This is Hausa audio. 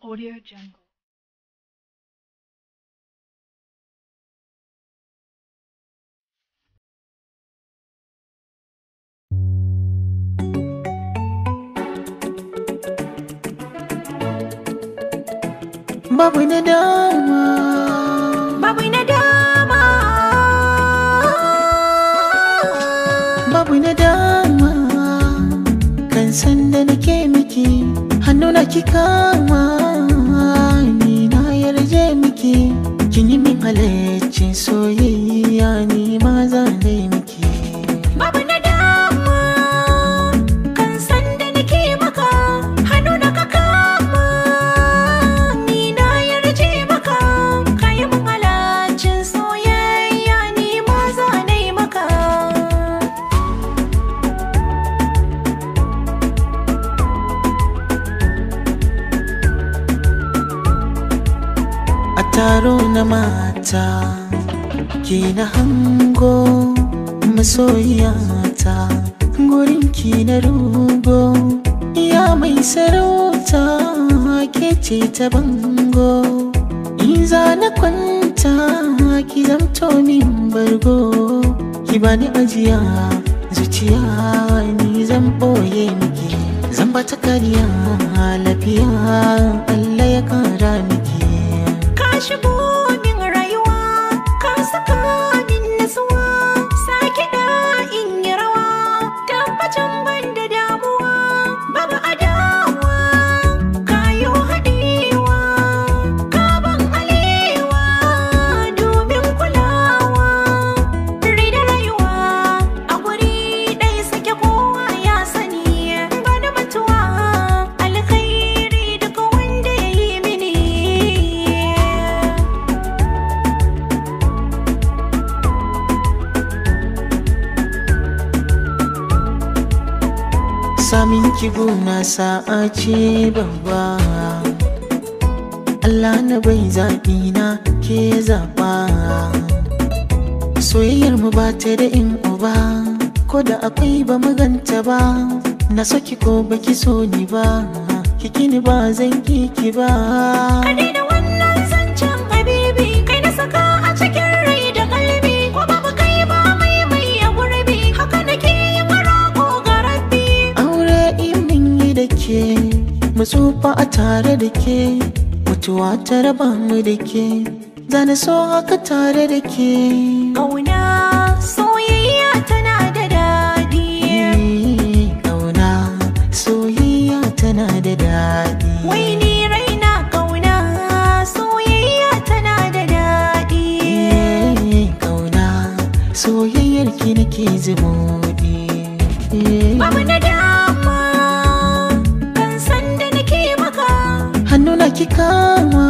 Audio Jungle. Babu nadama, babu nadama, babu nadama kan san da nake miki hannuna ki kama ni na yarje miki kin yi min halaccin soyayya ni ma zan dai miki babu nadama kan san da nake maka hannuna ka kama ni na yarje maka kayi min halaccin soyayya ni ma zan dai maka a taro na mata ki na hango masoyiyata gurin ki na rugo ya mai sarauta ke ce ta bango in za na kwanta ki zamto min bargo ki bani ajiya zuciya ni zan boye miki zan bata kariya lafiya Allah ya kara miki ka shigo min rayuwa ka saka min nasuwa sake da in yi rawa tabbacin ban da damuwa babu adawa kayo haɗewa ka ban alewa domin kulawa rai da rayuwa a guri ɗaya sake kowa ya sani bani mutuwa alkhairi duka wanda ya yi mini samin ki gona sa'a ce babba Allah na bai zaɓi na ke zaɓa soyayyar mu ba ta da in uba ko da akwai ba maganta ba na saki ko baki so ni ba kiki ni ba zan ki ba ka daina wannan zancen habibi kai na saka a cikin rai da kalbi ko babu kai ba mai a gurbi haka nake yin roƙo ga rabbi aure in mun yi da ke mu tsufa a tare da ke mutuwa ta raba mu da ke zana so haka tare da ke ƙauna soyayya tana da daɗi ƙauna soyayya tana da daɗi wai ni raina ƙauna soyayya tana da daɗi ƙauna soyayyar ki nake zumuɗi babu nadama kan san da nake maka hannuna ki kama